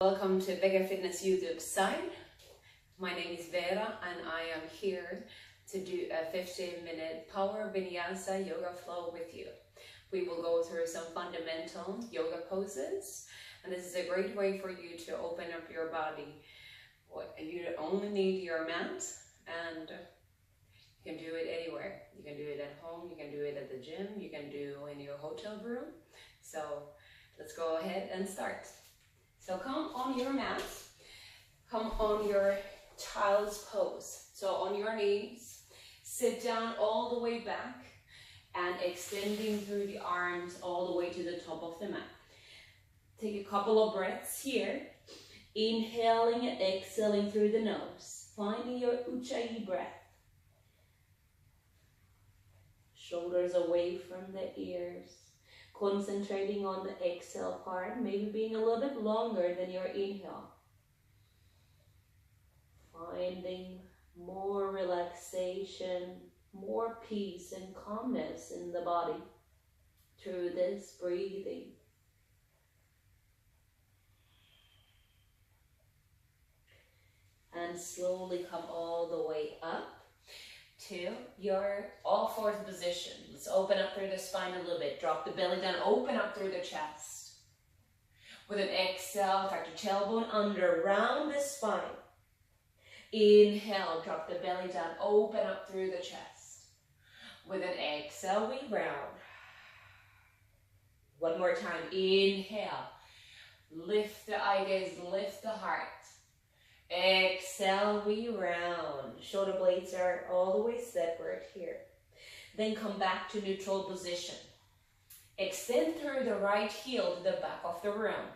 Welcome to VekeFitness YouTube site. My name is Vera and I am here to do a 15-minute power Vinyasa yoga flow with you. We will go through some fundamental yoga poses, and this is a great way for you to open up your body. You only need your mat, and you can do it anywhere. You can do it at home, you can do it at the gym, you can do in your hotel room. So let's go ahead and start. So come on your mat, come on your child's pose. So on your knees, sit down all the way back and extending through the arms all the way to the top of the mat. Take a couple of breaths here, inhaling and exhaling through the nose, finding your Ujjayi breath. Shoulders away from the ears. Concentrating on the exhale part, maybe being a little bit longer than your inhale. Finding more relaxation, more peace and calmness in the body through this breathing. And slowly come all the way up to your all fours position. Let's open up through the spine a little bit. Drop the belly down, open up through the chest. With an exhale, tuck your tailbone under, round the spine. Inhale, drop the belly down, open up through the chest. With an exhale, we round. One more time, inhale. Lift the eye gaze, lift the heart. Exhale, we round. Shoulder blades are all the way separate here. Then come back to neutral position. Extend through the right heel to the back of the room.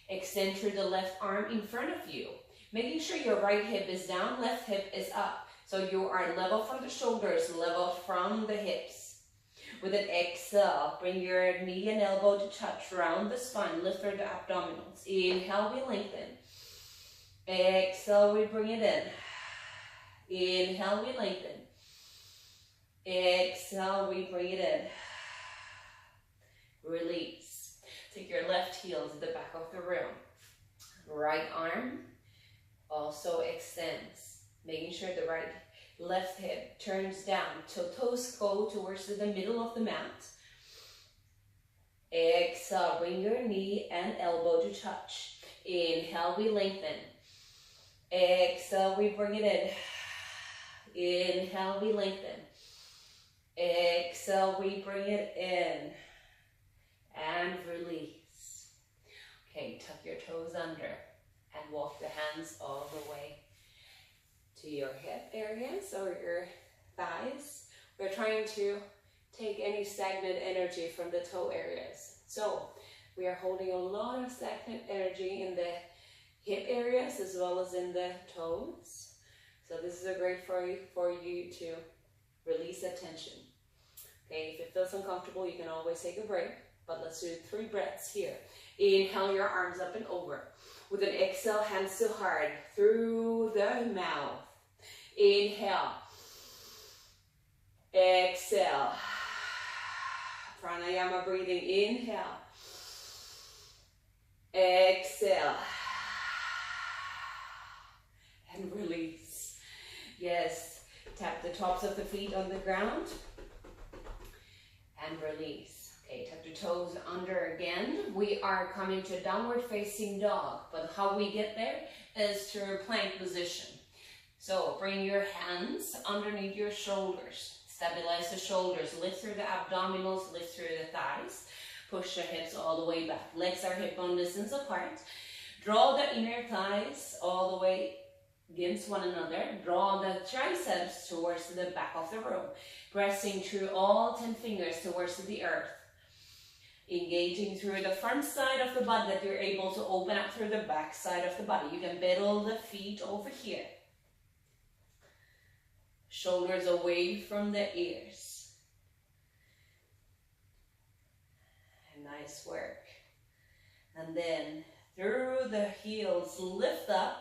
Extend through the left arm in front of you. Making sure your right hip is down, left hip is up. So you are level from the shoulders, level from the hips. With an exhale, bring your knee and elbow to touch round the spine. Lift through the abdominals. Inhale, we lengthen. Exhale, we bring it in. Inhale, we lengthen. Exhale, we bring it in. Release. Take your left heel to the back of the room. Right arm also extends. Making sure the left hip turns down till toes go towards the middle of the mat. Exhale, bring your knee and elbow to touch. Inhale, we lengthen. Exhale, we bring it in. Inhale, we lengthen. Exhale, we bring it in. And release. Okay, tuck your toes under and walk the hands all the way to your hip areas or your thighs. We're trying to take any stagnant energy from the toe areas. So we are holding a lot of stagnant energy in the hip areas as well as in the toes. So this is a great for you to release that tension. Okay, if it feels uncomfortable, you can always take a break, but let's do 3 breaths here. Inhale your arms up and over. With an exhale, hands to heart through the mouth. Inhale. Exhale. Pranayama breathing. Inhale. Exhale. And release. Yes, tap the tops of the feet on the ground and release. Okay, tuck your toes under again. We are coming to downward facing dog, but how we get there is through plank position. So bring your hands underneath your shoulders. Stabilize the shoulders, lift through the abdominals, lift through the thighs. Push the hips all the way back. Legs are hip bone distance apart. Draw the inner thighs all the way against one another. Draw the triceps towards the back of the room. Pressing through all 10 fingers towards the earth. Engaging through the front side of the body that you're able to open up through the back side of the body. You can pedal the feet over here. Shoulders away from the ears. And nice work. And then through the heels, lift up.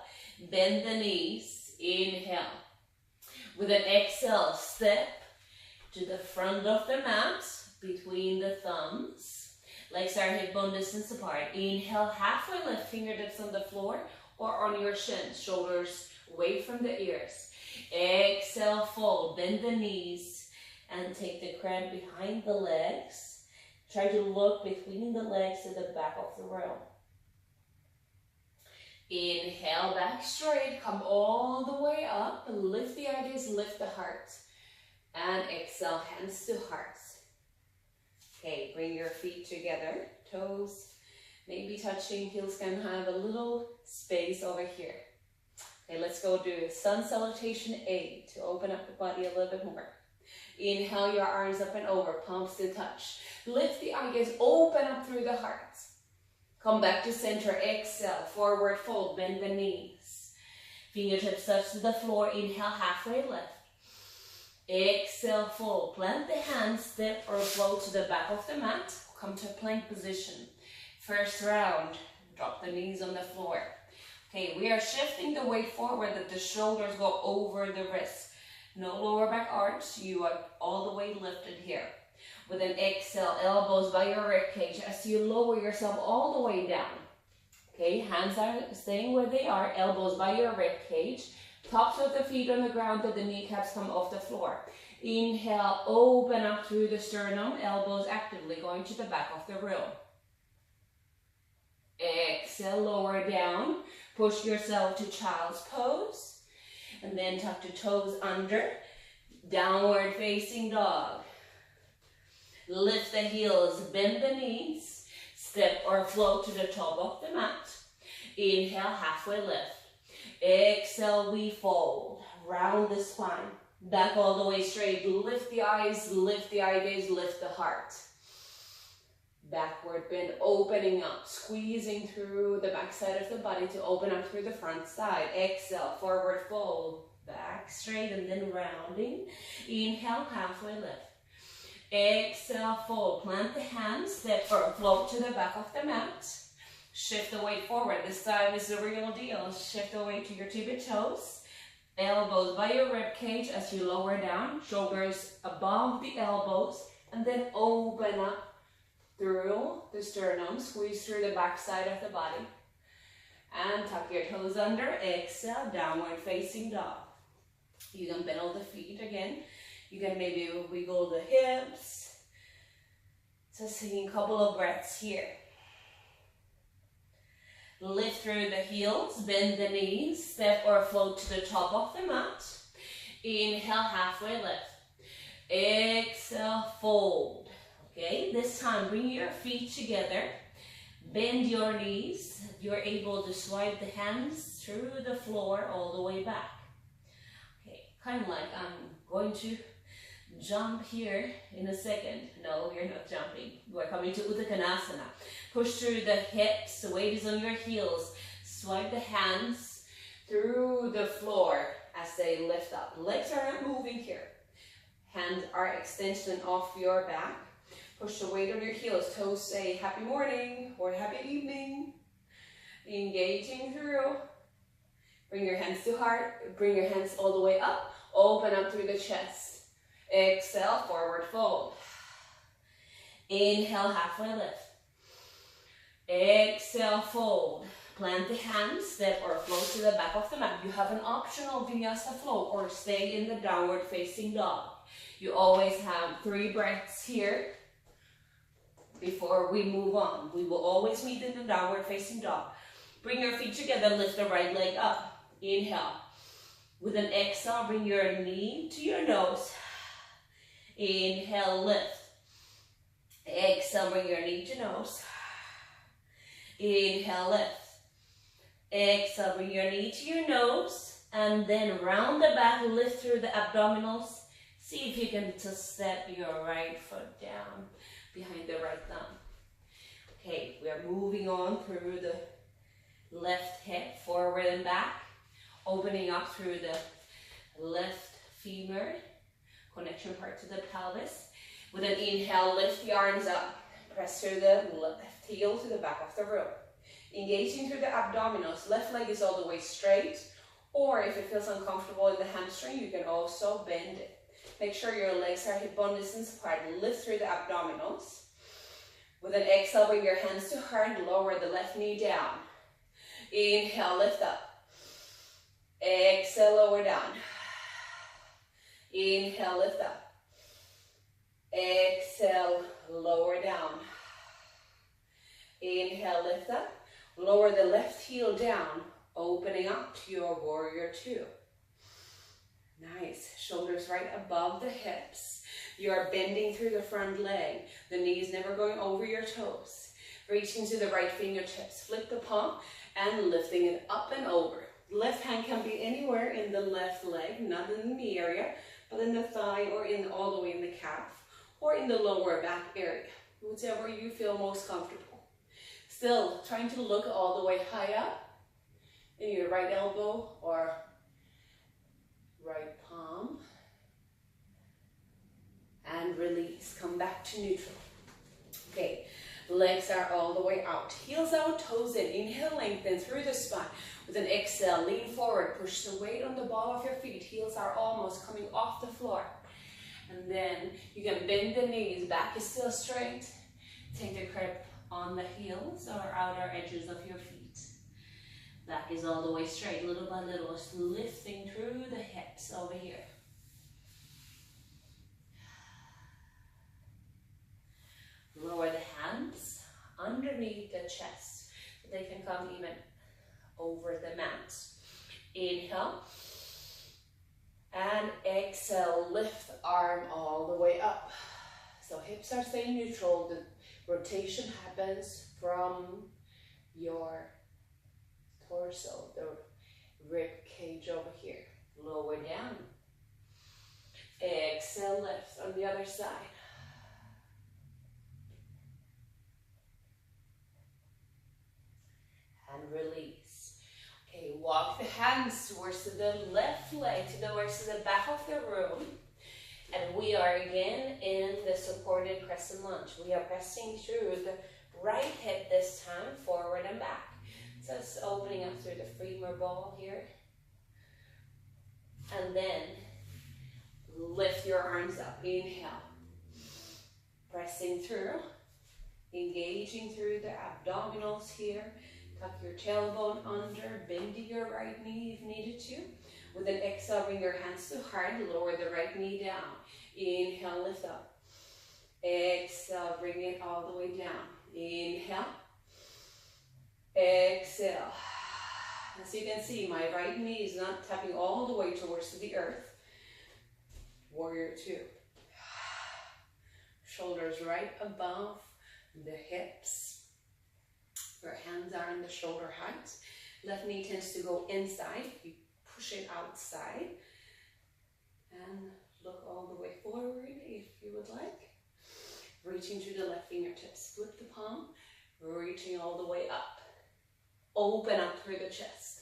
Bend the knees, inhale. With an exhale, step to the front of the mat, between the thumbs. Legs are hip bone distance apart. Inhale, halfway lift, fingertips on the floor or on your shins, shoulders away from the ears. Exhale, fold, bend the knees and take the crown behind the legs. Try to look between the legs to the back of the room. Inhale, back straight, come all the way up, lift the eye gaze, lift the heart. And exhale, hands to hearts. Okay, bring your feet together, toes maybe touching, heels can have a little space over here. Okay, let's go do sun salutation A to open up the body a little bit more. Inhale, your arms up and over, palms to touch. Lift the eye gaze, open up through the heart. Come back to center, exhale, forward fold, bend the knees. Fingertips touch to the floor, inhale, halfway lift. Exhale, fold, plant the hands, step or float to the back of the mat. Come to plank position. First round, drop the knees on the floor. Okay, we are shifting the weight forward that the shoulders go over the wrists. No lower back arch, you are all the way lifted here. With an exhale, elbows by your rib cage as you lower yourself all the way down. Okay, hands are staying where they are, elbows by your rib cage. Tops of the feet on the ground that the kneecaps come off the floor. Inhale, open up through the sternum, elbows actively going to the back of the room. Exhale, lower down, push yourself to child's pose, and then tuck the toes under, downward facing dog. Lift the heels, bend the knees, step or float to the top of the mat. Inhale, halfway lift. Exhale, we fold. Round the spine. Back all the way straight. Lift the eyes, lift the eye gaze, lift the heart. Backward bend, opening up, squeezing through the back side of the body to open up through the front side. Exhale, forward fold. Back straight and then rounding. Inhale, halfway lift. Exhale, fold. Plant the hands, step or float to the back of the mat. Shift the weight forward. This time is the real deal. Shift the weight to your tippy toes. Elbows by your rib cage as you lower down. Shoulders above the elbows. And then open up through the sternum. Squeeze through the back side of the body. And tuck your toes under. Exhale, downward facing dog. You can bend all the feet again. You can maybe wiggle the hips. Just taking a couple of breaths here. Lift through the heels, bend the knees, step or float to the top of the mat. Inhale, halfway lift. Exhale, fold. Okay, this time bring your feet together. Bend your knees. You're able to swipe the hands through the floor all the way back. Okay, kind of like I'm going to jump here in a second. No, you're not jumping. We're coming to Uttanasana. Push through the hips, the weight is on your heels. Swipe the hands through the floor as they lift up. Legs are not moving here. Hands are extension off your back. Push the weight on your heels. Toes say happy morning or happy evening. Engaging through. Bring your hands to heart. Bring your hands all the way up. Open up through the chest. Exhale, forward fold. Inhale, halfway lift. Exhale, fold. Plant the hands, step or float to the back of the mat. You have an optional Vinyasa flow or stay in the downward facing dog. You always have 3 breaths here before we move on. We will always meet in the downward facing dog. Bring your feet together, lift the right leg up. Inhale. With an exhale, bring your knee to your nose. Inhale, lift. Exhale, bring your knee to nose. Inhale, lift. Exhale, bring your knee to your nose. And then round the back, lift through the abdominals. See if you can just step your right foot down behind the right thumb. Okay, we are moving on through the left hip, forward and back. Opening up through the left femur, connection part to the pelvis. With an inhale, lift the arms up. Press through the left heel to the back of the room. Engaging through the abdominals. Left leg is all the way straight. Or if it feels uncomfortable in the hamstring, you can also bend it. Make sure your legs are hip bone distance apart. Lift through the abdominals. With an exhale, bring your hands to heart, lower the left knee down. Inhale, lift up. Exhale, lower down. Inhale, lift up. Exhale, lower down. Inhale, lift up. Lower the left heel down, opening up to your warrior two. Nice. Shoulders right above the hips. You are bending through the front leg. The knees never going over your toes. Reaching to the right fingertips. Flip the palm and lifting it up and over. Left hand can be anywhere in the left leg, not in the knee area, but in the thigh or in all the way in the calf or in the lower back area, whichever you feel most comfortable. Still trying to look all the way high up in your right elbow or right palm. And release, come back to neutral. Okay, legs are all the way out. Heels out, toes in. Inhale, lengthen through the spine. With an exhale, lean forward, push the weight on the ball of your feet. Heels are almost coming off the floor. And then you can bend the knees, back is still straight. Take the grip on the heels or outer edges of your feet. Back is all the way straight, little by little, lifting through the hips over here. Lower the hands underneath the chest. They can come even over the mat. Inhale. And exhale, lift the arm all the way up. So hips are staying neutral. The rotation happens from your torso, the rib cage over here. Lower down. Exhale, lift on the other side. And release. Okay, walk the hands towards the left leg, towards the back of the room. And we are again in the supported crescent lunge. We are pressing through the right hip this time, forward and back. So it's opening up through the femur ball here. And then lift your arms up. Inhale. Pressing through. Engaging through the abdominals here. Tuck your tailbone under, bending your right knee if needed to. With an exhale, bring your hands to heart, lower the right knee down. Inhale, lift up. Exhale, bring it all the way down. Inhale. Exhale. As you can see, my right knee is not tapping all the way towards the earth. Warrior two. Shoulders right above the hips. Your hands are in the shoulder height. Left knee tends to go inside. You push it outside. And look all the way forward if you would like. Reaching to the left fingertips. Flip the palm. Reaching all the way up. Open up through the chest.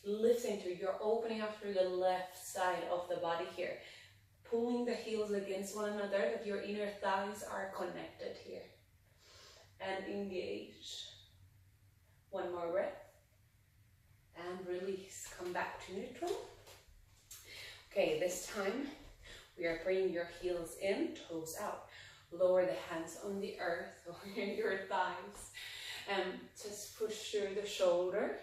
Lifting through. You're opening up through the left side of the body here. Pulling the heels against one another, that your inner thighs are connected here. And engage. One more breath. And release. Come back to neutral. Okay, this time we are bringing your heels in, toes out. Lower the hands on the earth or in your thighs. And just push through the shoulder.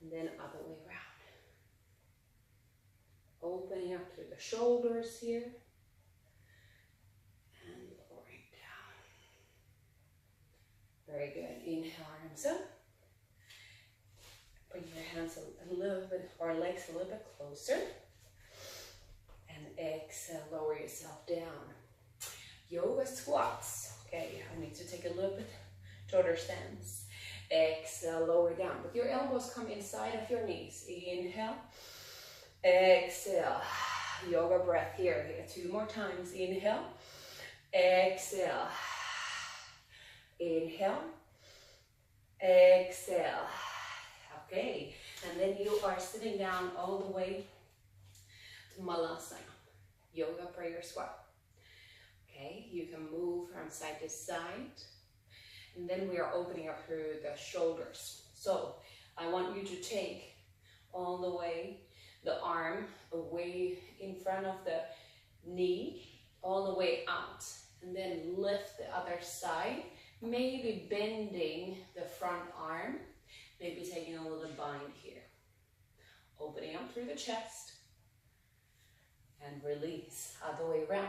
And then other way around. Opening up through the shoulders here. And lowering down. Very good. Inhale, arms up. Bring your hands a little bit, or legs a little bit closer. And exhale, lower yourself down. Yoga squats. Okay, I need to take a little bit shorter stance. Exhale, lower down. But your elbows come inside of your knees. Inhale. Exhale. Yoga breath here. 2 more times. Inhale. Exhale. Inhale. Exhale. Okay. And then you are sitting down all the way to Malasana. Yoga prayer squat. Okay. You can move from side to side. And then we are opening up through the shoulders. So I want you to take all the way the arm away in front of the knee, all the way out. And then lift the other side, maybe bending the front arm, maybe taking a little bind here. Opening up through the chest and release other way around.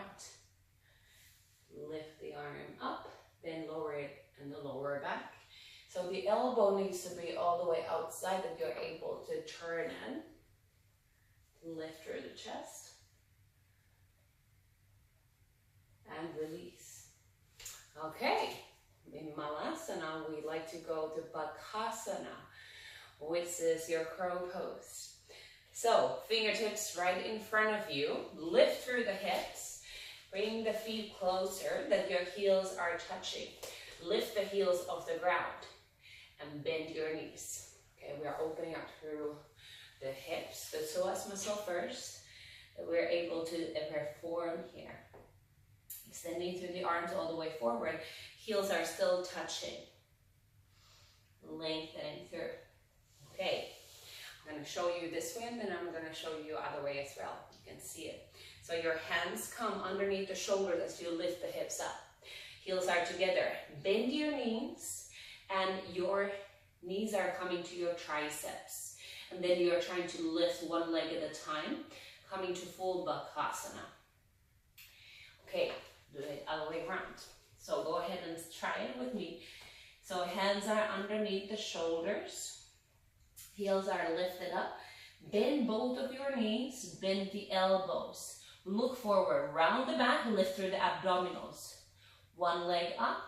Lift the arm up, then lower it in the lower back. So the elbow needs to be all the way outside that you're able to turn in. Lift through the chest and release. Okay, in Malasana, we like to go to Bakasana, which is your crow pose. So fingertips right in front of you, lift through the hips, bring the feet closer that your heels are touching. Lift the heels off the ground and bend your knees. Okay, we are opening up through the hips, the psoas muscle first, that we're able to perform here. Extending through the arms all the way forward, heels are still touching. Lengthening through. Okay, I'm going to show you this way and then I'm going to show you other way as well. You can see it. So your hands come underneath the shoulders as you lift the hips up. Heels are together. Bend your knees and your knees are coming to your triceps. And then you are trying to lift one leg at a time, coming to full Bakasana. Okay, do it other way around. So go ahead and try it with me. So hands are underneath the shoulders. Heels are lifted up. Bend both of your knees, bend the elbows. Look forward, round the back, lift through the abdominals. One leg up,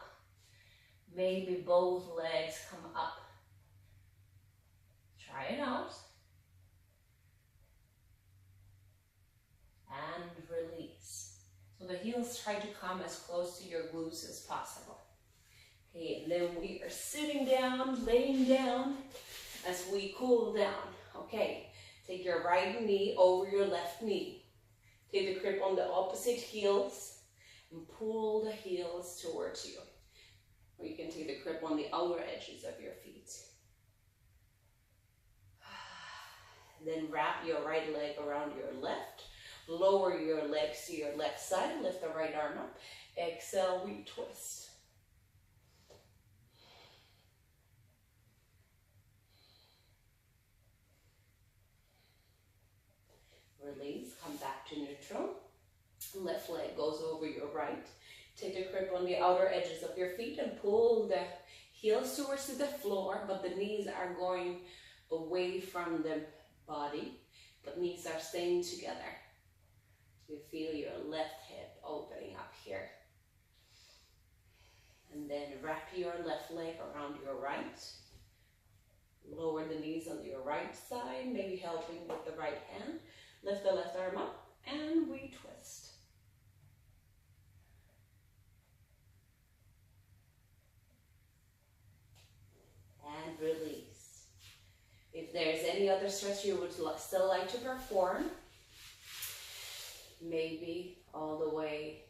maybe both legs come up. Try it out. And release. So the heels try to come as close to your glutes as possible. Okay, and then we are sitting down, laying down as we cool down. Okay, take your right knee over your left knee. Take the grip on the opposite heels and pull the heels towards you. Or you can take the grip on the outer edges of your feet. Then wrap your right leg around your left. Lower your legs to your left side. Lift the right arm up. Exhale, we twist. Release, come back to neutral. Left leg goes over your right. Take a grip on the outer edges of your feet and pull the heels towards the floor, but the knees are going away from the body, but knees are staying together. You feel your left hip opening up here. And then wrap your left leg around your right. Lower the knees on your right side, maybe helping with the right hand. Lift the left arm up and we twist. And release. If there's any other stretch you would still like to perform, maybe all the way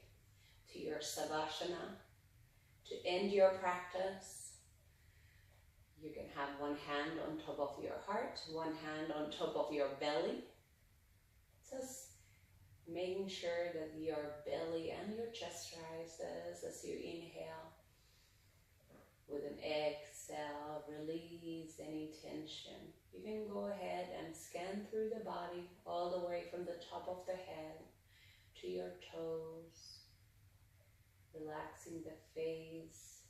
to your Savasana, to end your practice, you can have one hand on top of your heart, one hand on top of your belly. Just making sure that your belly and your chest rises as you inhale. With an exhale, release any tension. You can go ahead and scan through the body all the way from the top of the head to your toes. Relaxing the face,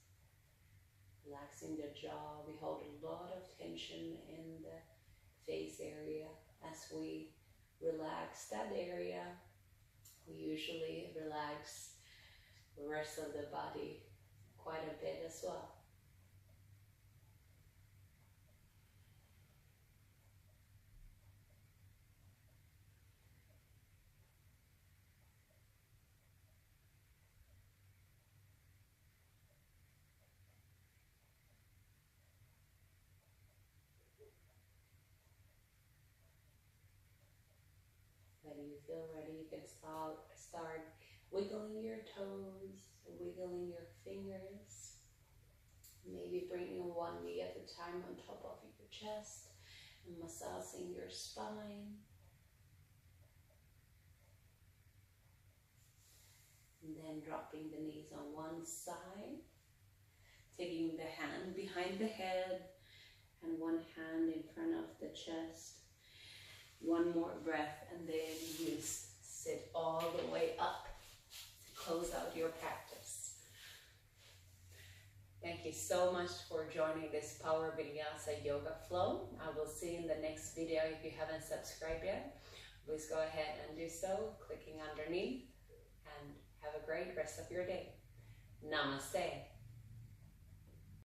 relaxing the jaw. We hold a lot of tension in the face area. As we relax that area, we usually relax the rest of the body quite a bit as well. When you feel ready, you can start wiggling your toes, wiggling your fingers. Maybe bringing one knee at a time on top of your chest and massaging your spine. And then dropping the knees on one side, taking the hand behind the head and one hand in front of the chest. One more breath, and then you sit all the way up to close out your practice. Thank you so much for joining this Power Vinyasa Yoga Flow. I will see you in the next video. If you haven't subscribed yet, please go ahead and do so, clicking underneath, and have a great rest of your day. Namaste.